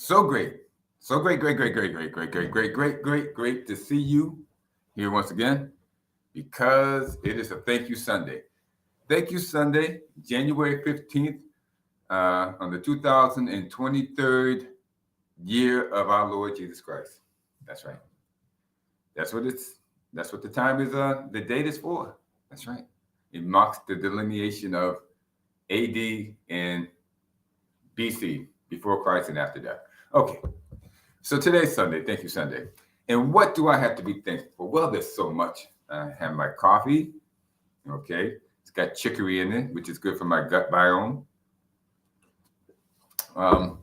So great. So great to see you here once again because it is a Thank You Sunday. Thank You Sunday, January 15th, on the 2023rd year of our Lord Jesus Christ. That's right. That's what it's that's what the time is the date is for. That's right. It marks the delineation of AD and BC, before Christ and after that. Okay. So today's Sunday. Thank you, Sunday. And what do I have to be thankful for? Well, there's so much. I have my coffee. Okay. It's got chicory in it, which is good for my gut biome. Um,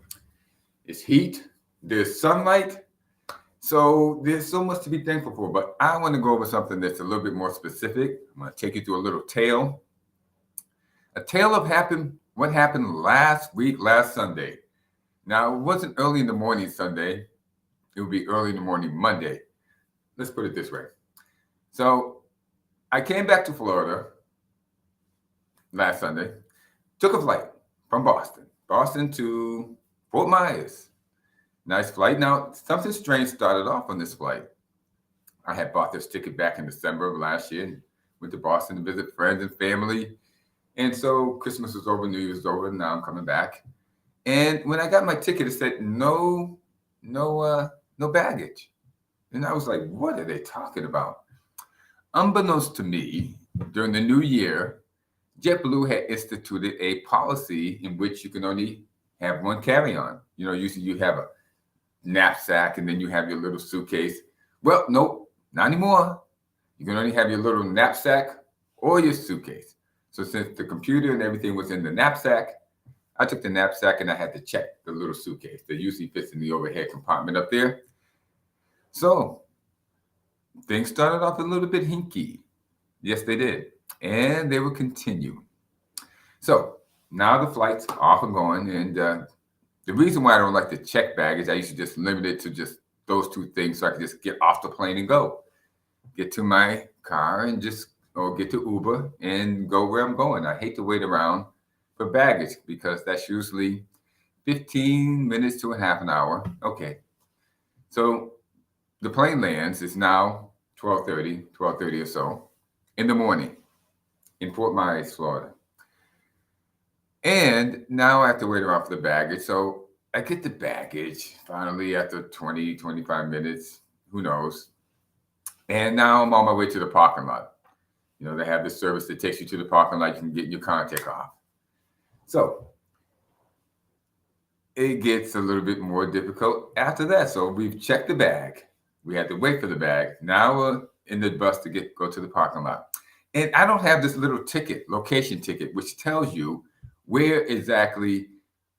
it's heat. There's sunlight. So there's so much to be thankful for. But I want to go over something that's a little bit more specific. I'm going to take you through a little tale. A tale of what happened last week, last Sunday. Now, it wasn't early in the morning Sunday. It would be early in the morning Monday. Let's put it this way. So I came back to Florida last Sunday, took a flight from Boston to Fort Myers. Nice flight. Now, something strange started off on this flight. I had bought this ticket back in December of last year and went to Boston to visit friends and family. And so Christmas was over, New Year's was over, and now I'm coming back. And when I got my ticket, it said no baggage. And I was like, what are they talking about? Unbeknownst to me, during the new year, JetBlue had instituted a policy in which you can only have one carry-on. You know, usually you have a knapsack and then you have your little suitcase. Well, nope, not anymore. You can only have your little knapsack or your suitcase. So since the computer and everything was in the knapsack, I took the knapsack and I had to check the little suitcase that usually fits in the overhead compartment up there. So things started off a little bit hinky. Yes, they did. And they will continue. So now the flight's off and going. And the reason why I don't like to check baggage, I used to just limit it to just those two things so I could just get off the plane and go. Get to my car and or get to Uber and go where I'm going. I hate to wait around for baggage because that's usually 15 minutes to a half an hour. Okay. So the plane lands. It's now 12:30 or so in the morning in Fort Myers, Florida. And now I have to wait around for the baggage. So I get the baggage finally after 20, 25 minutes. Who knows? And now I'm on my way to the parking lot. You know, they have this service that takes you to the parking lot. You can get your car and take off. So it gets a little bit more difficult after that. So we've checked the bag. We had to wait for the bag. Now we're in the bus to go to the parking lot. And I don't have this little ticket, location ticket, which tells you where exactly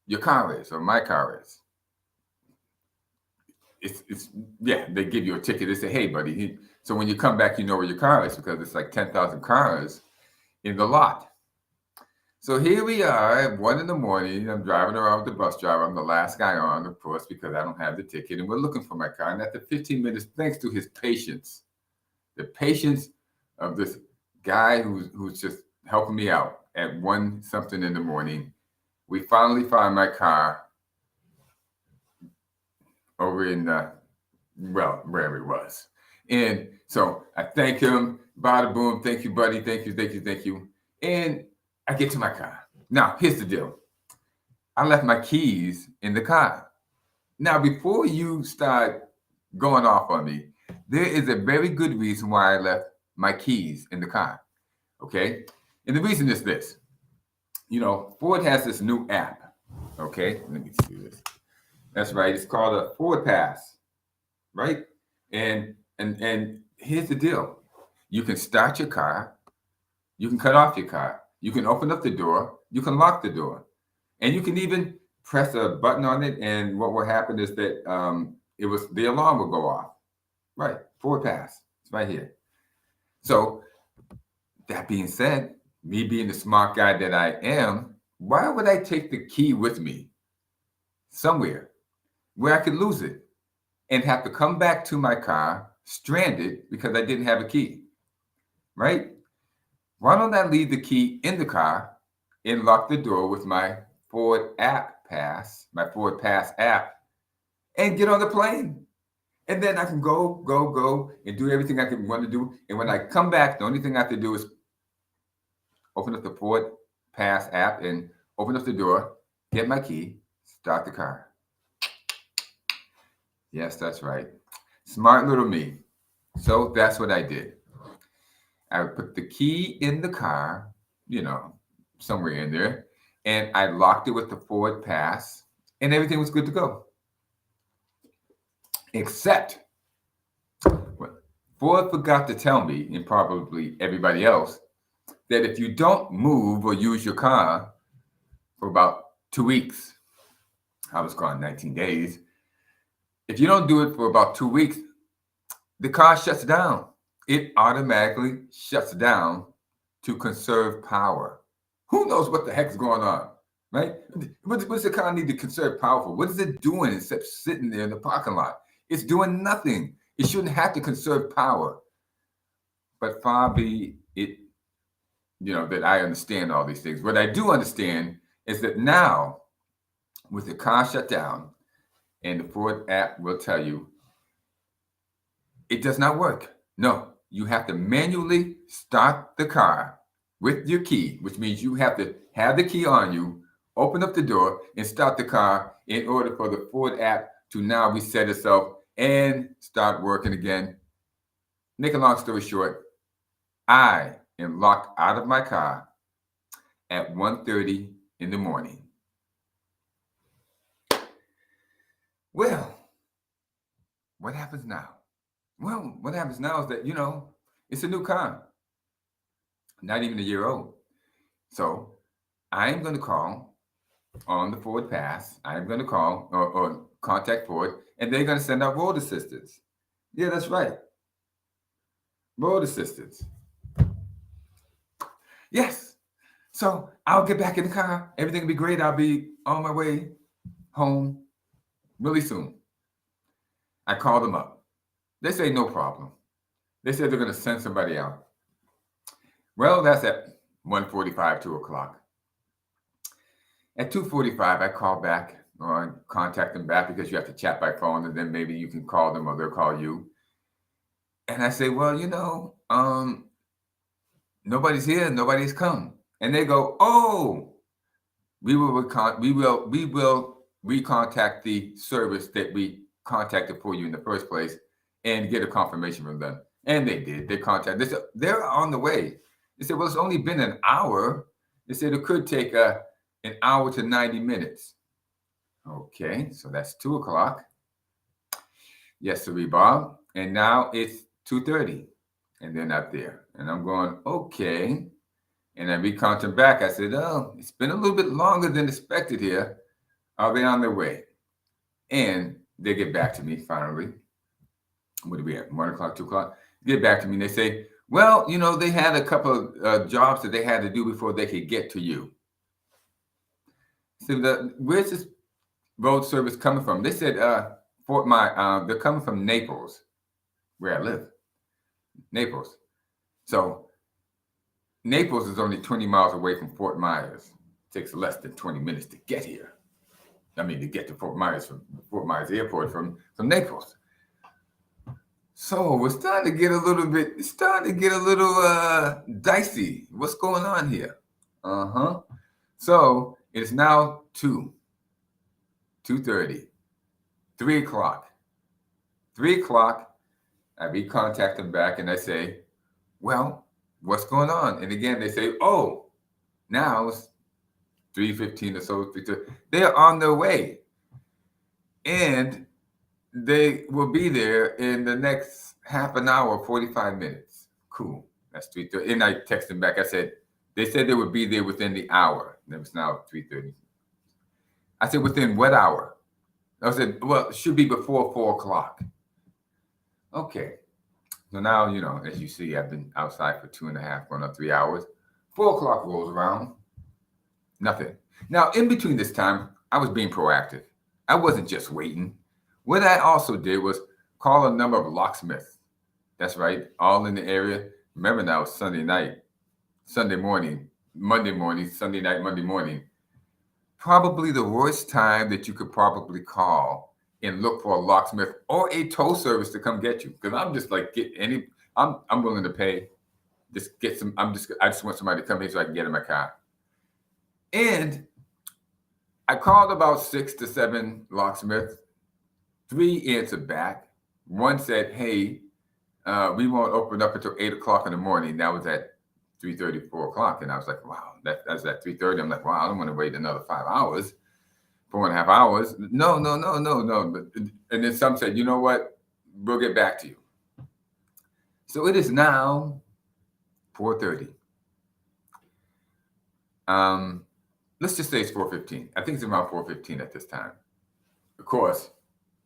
your car is or my car is. They give you a ticket. They say, hey, buddy. So when you come back, you know where your car is because it's like 10,000 cars in the lot. So here we are at 1 a.m. I'm driving around with the bus driver. I'm the last guy on, of course, because I don't have the ticket. And we're looking for my car. And after 15 minutes, thanks to his patience, the patience of this guy who's just helping me out at 1 something in the morning, we finally find my car over in, wherever it was. And so I thank him. Bada boom. Thank you, buddy. Thank you. And I get to my car. Now, here's the deal. I left my keys in the car. Now, before you start going off on me, there is a very good reason why I left my keys in the car. Okay? And the reason is this. You know, Ford has this new app. Okay? Let me see this. That's right. It's called a Ford Pass. Right? And here's the deal. You can start your car. You can cut off your car. You can open up the door. You can lock the door. And you can even press a button on it. And what will happen is that the alarm will go off. Right. Ford Pass. It's right here. So that being said, me being the smart guy that I am, why would I take the key with me somewhere where I could lose it and have to come back to my car stranded because I didn't have a key? Right? Why don't I leave the key in the car and lock the door with my Ford Pass app, and get on the plane. And then I can go, and do everything I can want to do. And when I come back, the only thing I have to do is open up the Ford Pass app and open up the door, get my key, start the car. Yes, that's right. Smart little me. So that's what I did. I put the key in the car, you know, somewhere in there, and I locked it with the Ford Pass, and everything was good to go. Except Ford forgot to tell me, and probably everybody else, that if you don't move or use your car for about 2 weeks, I was gone 19 days. If you don't do it for about 2 weeks, the car shuts down. It automatically shuts down to conserve power. Who knows what the heck's going on, right? What's the car need to conserve power for? What is it doing except sitting there in the parking lot? It's doing nothing. It shouldn't have to conserve power. But far be it, that I understand all these things. What I do understand is that now, with the car shut down, and the Ford app will tell you, it does not work. No, you have to manually start the car with your key, which means you have to have the key on you, open up the door, and start the car in order for the Ford app to now reset itself and start working again. Make a long story short, I am locked out of my car at 1:30 in the morning. Well, what happens now? Well, what happens now is that, it's a new car, not even a year old. So I'm going to call on the Ford Pass. I'm going to call or contact Ford, and they're going to send out road assistance. Yeah, that's right. Road assistance. Yes. So I'll get back in the car. Everything will be great. I'll be on my way home really soon. I called them up. They say no problem. They said they're going to send somebody out. Well, that's at 1:45, 2 o'clock. At 2:45, I call back or contact them back because you have to chat by phone, and then maybe you can call them or they'll call you. And I say, well, nobody's here, nobody's come. And they go, oh, we will recontact the service that we contacted for you in the first place and get a confirmation from them. And they did. They contacted. They said they're on the way. They said, well, it's only been an hour. They said it could take an hour to 90 minutes. Okay, so that's 2 o'clock. Yes, sir, Bob. And now it's 2:30, and they're not there. And I'm going, okay. And I recounted back. I said, oh, it's been a little bit longer than expected here. Are they on their way? And they get back to me finally. What are we at? 1 o'clock, 2 o'clock? Get back to me and they say, well, they had a couple of jobs that they had to do before they could get to you. So where's this road service coming from? They said they're coming from Naples, where I live. Naples. So Naples is only 20 miles away from Fort Myers. It takes less than 20 minutes to get here. I mean, to get to Fort Myers from Fort Myers Airport from Naples. So it's starting to get a little dicey. What's going on here? So it's now 2:30, 3 o'clock. 3 o'clock, I recontact them back and I say, well, what's going on? And again, they say, oh, now it's 3:15 or so. They're on their way. And they will be there in the next half an hour, 45 minutes. Cool. That's 3:30. And I texted them back. I said, they said they would be there within the hour. And it was now 3:30. I said, within what hour? I said, well, it should be before 4 o'clock. Okay. So now, as you see, I've been outside for 2.5, going on 3 hours. 4 o'clock rolls around. Nothing. Now, in between this time, I was being proactive. I wasn't just waiting. What I also did was call a number of locksmiths. That's right, all in the area. Remember now, it's Sunday night, Sunday morning, Monday morning, Sunday night, Monday morning. Probably the worst time that you could probably call and look for a locksmith or a tow service to come get you. Because I'm just like, I'm willing to pay. Just get some. I just want somebody to come here so I can get in my car. And I called about 6 to 7 locksmiths. 3 answered back. One said, "Hey, we won't open up until 8 o'clock in the morning." That was at 3:30, 4 o'clock, and I was like, "Wow, that's at 3:30." I'm like, "Wow, I don't want to wait another 5 hours, 4.5 hours." No, no, no, no, no. And then some said, "You know what? We'll get back to you." So it is now 4:30. Let's just say it's 4:15. I think it's around 4:15 at this time. Of course,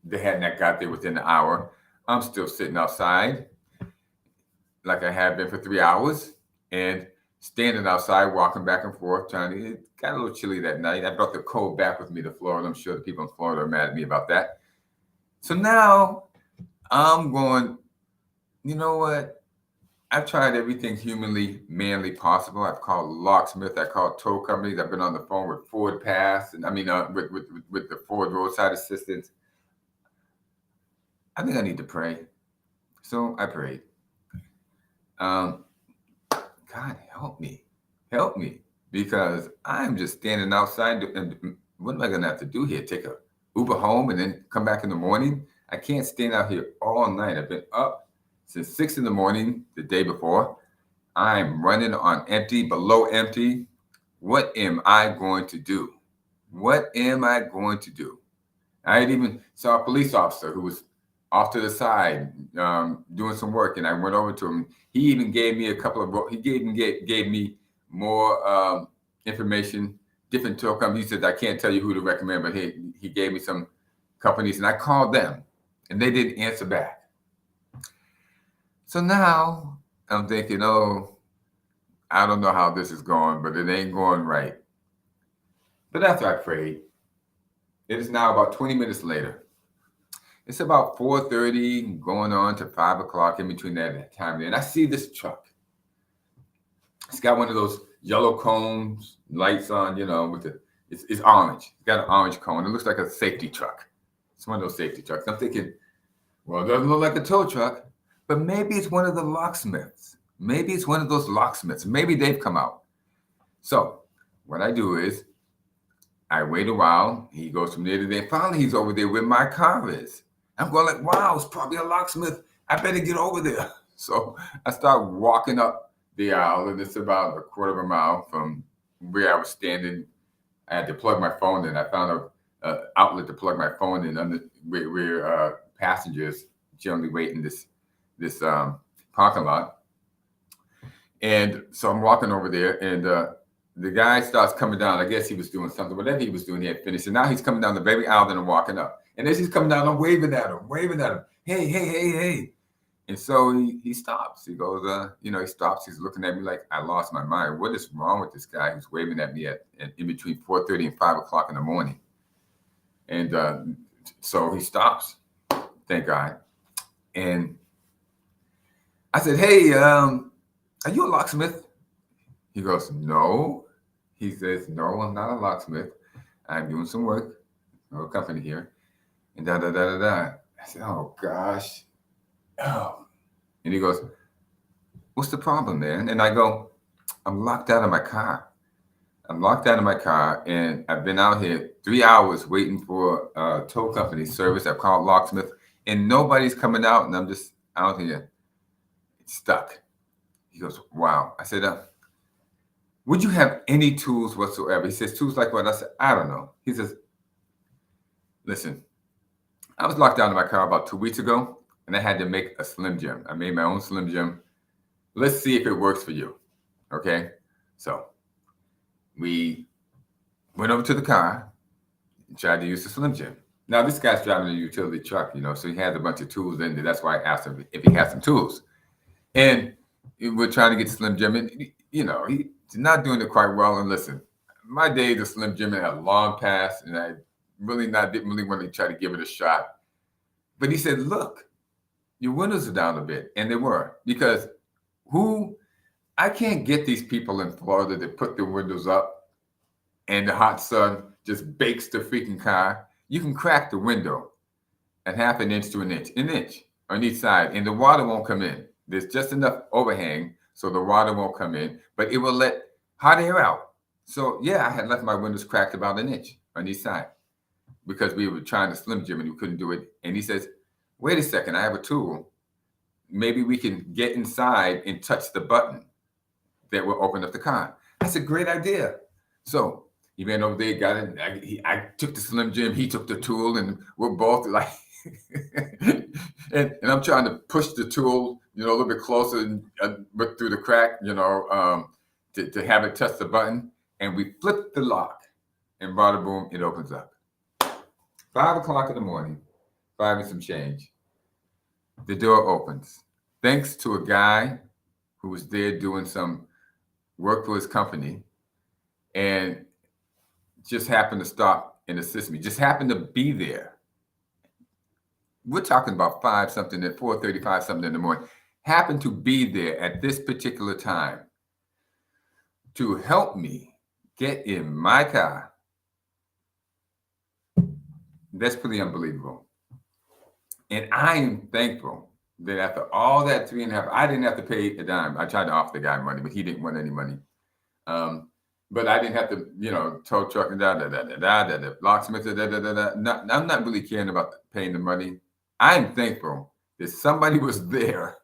they hadn't got there within the hour. I'm still sitting outside like I have been for 3 hours and standing outside, walking back and forth, trying to. It got a little chilly that night. I brought the cold back with me to Florida. I'm sure the people in Florida are mad at me about that. So now I'm going, you know what? I've tried everything humanly, manly possible. I've called locksmith. I called tow companies. I've been on the phone with Ford Pass, and with the Ford roadside assistance. I think I need to pray. So I prayed. God help me, because I'm just standing outside. And what am I gonna have to do here? Take a Uber home and then come back in the morning? I can't stand out here all night. I've been up since 6 in the morning the day before. I'm running on empty, below empty. What am I going to do? What am I going to do? I had even saw a police officer who was off to the side doing some work, and I went over to him. He even gave me he gave me more information, different tow companies. He said, "I can't tell you who to recommend," but he gave me some companies, and I called them, and they didn't answer back. So now I'm thinking, oh, I don't know how this is going, but it ain't going right. But after I prayed, it is now about 20 minutes later. It's about 4:30, going on to 5 o'clock, in between that time. And I see this truck. It's got one of those yellow cones, lights on, it's orange. It's got an orange cone. It looks like a safety truck. It's one of those safety trucks. I'm thinking, well, it doesn't look like a tow truck, but maybe it's one of the locksmiths. Maybe it's one of those locksmiths. Maybe they've come out. So what I do is I wait a while. He goes from there to there. Finally, he's over there where my car is. I'm going like, wow, it's probably a locksmith. I better get over there. So I start walking up the aisle, and it's about a quarter of a mile from where I was standing. I had to plug my phone in. I found an outlet to plug my phone in under where passengers generally wait in this parking lot. And so I'm walking over there, and the guy starts coming down. I guess he was doing something. Whatever he was doing, he had finished. And now he's coming down the very aisle that I'm walking up. And as he's coming down, I'm waving at him. Hey, hey, hey, hey. And so he stops. He goes, he stops. He's looking at me like I lost my mind. What is wrong with this guy who's waving at me in between 4:30 and 5 o'clock in the morning? And so he stops. Thank God. And I said, hey, are you a locksmith? He goes, no. He says, no, I'm not a locksmith. I'm doing some work for a company here. And I said, oh, gosh. Oh. And he goes, what's the problem, man? And I go, I'm locked out of my car. And I've been out here 3 hours waiting for a tow company service. I've called locksmith, and nobody's coming out, and I'm just out here stuck. He goes, wow. I said, would you have any tools whatsoever? He says, tools like what? I said, I don't know. He says, listen, I was locked out of my car about 2 weeks ago, and I had to make a Slim Jim. I made my own Slim Jim. Let's see if it works for you. Okay? So we went over to the car and tried to use the Slim Jim. Now, this guy's driving a utility truck, so he has a bunch of tools in there. That's why I asked him if he has some tools. And we're trying to get Slim Jim. And, he's not doing it quite well. And listen, my days of Slim Jim had long past, and I didn't really want to try to give it a shot. But he said, look, your windows are down a bit. And they were, because I can't get these people in Florida to put the windows up and the hot sun just bakes the freaking car. You can crack the window, a half an inch to an inch on each side, and the water won't come in. There's just enough overhang so the water won't come in, but it will let hot air out. So yeah, I had left my windows cracked about an inch on each side because we were trying to Slim Jim and we couldn't do it. And he says, "Wait a second, I have a tool. Maybe we can get inside and touch the button that will open up the car." That's a great idea. So he ran over there, got it. I took the Slim Jim, he took the tool, and we're both like, and I'm trying to push the tool, a little bit closer and but through the crack, to have it touch the button. And we flip the lock, and bada boom, it opens up. 5 o'clock in the morning, 5 and some change. The door opens. Thanks to a guy who was there doing some work for his company and just happened to stop and assist me, just happened to be there. We're talking about 5-something at 4:35 something in the morning, happened to be there at this particular time to help me get in my car. That's pretty unbelievable. And I am thankful that after all that 3.5, I didn't have to pay a dime. I tried to offer the guy money, but he didn't want any money. But I didn't have to, tow truck and locksmith, No, I'm not really caring about paying the money. I'm thankful that somebody was there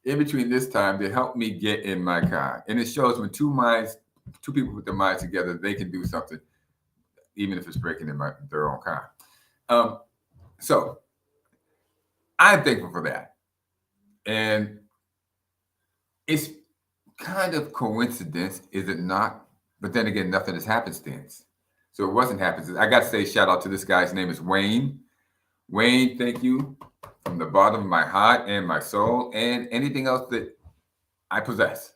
in between this time to help me get in my car. And it shows when two people put their minds together, they can do something, even if it's breaking in their own car. So I'm thankful for that. And it's kind of coincidence, is it not? But then again, nothing is happenstance. So it wasn't happenstance. I got to say shout out to this guy's name is Wayne. Wayne, thank you from the bottom of my heart and my soul and anything else that I possess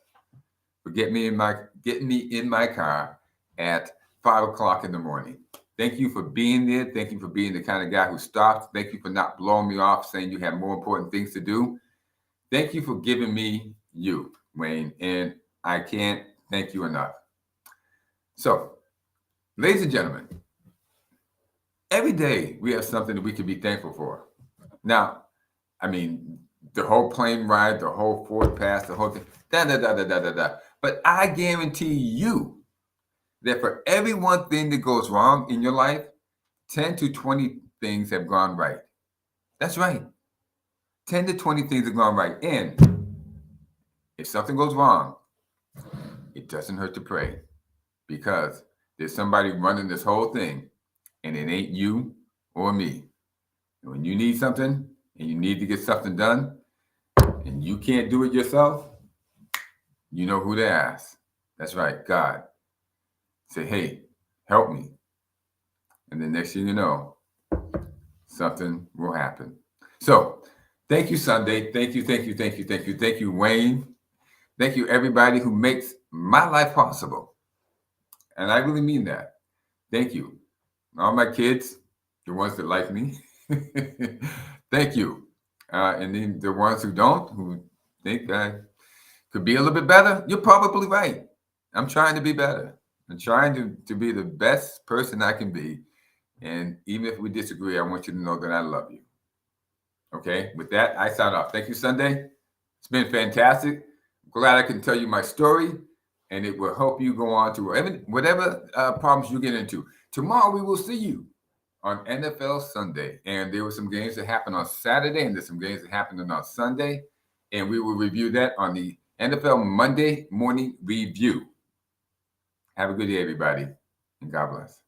for getting me in my car at 5 o'clock in the morning. Thank you for being there. Thank you for being the kind of guy who stops. Thank you for not blowing me off, saying you have more important things to do. Thank you for giving me you, Wayne, and I can't thank you enough. So, ladies and gentlemen, every day we have something that we can be thankful for. Now, I mean, the whole plane ride, the whole Ford pass, the whole thing, But I guarantee you that for every one thing that goes wrong in your life, 10 to 20 things have gone right. That's right. 10 to 20 things have gone right. And if something goes wrong, it doesn't hurt to pray because there's somebody running this whole thing and it ain't you or me. And when you need something and you need to get something done and you can't do it yourself, you know who to ask. That's right, God. Say, hey, help me. And the next thing you know, something will happen. So thank you, Sunday. Thank you, Wayne. Thank you, everybody who makes my life possible. And I really mean that. Thank you. All my kids, the ones that like me. Thank you. And then the ones who don't, who think I could be a little bit better, you're probably right. I'm trying to be better. I'm trying to be the best person I can be. And even if we disagree, I want you to know that I love you. Okay? With that, I sign off. Thank you, Sunday. It's been fantastic. Glad I can tell you my story, and it will help you go on to whatever problems you get into. Tomorrow, we will see you on NFL Sunday. And there were some games that happened on Saturday, and there's some games that happened on Sunday. And we will review that on the NFL Monday Morning Review. Have a good day, everybody, and God bless.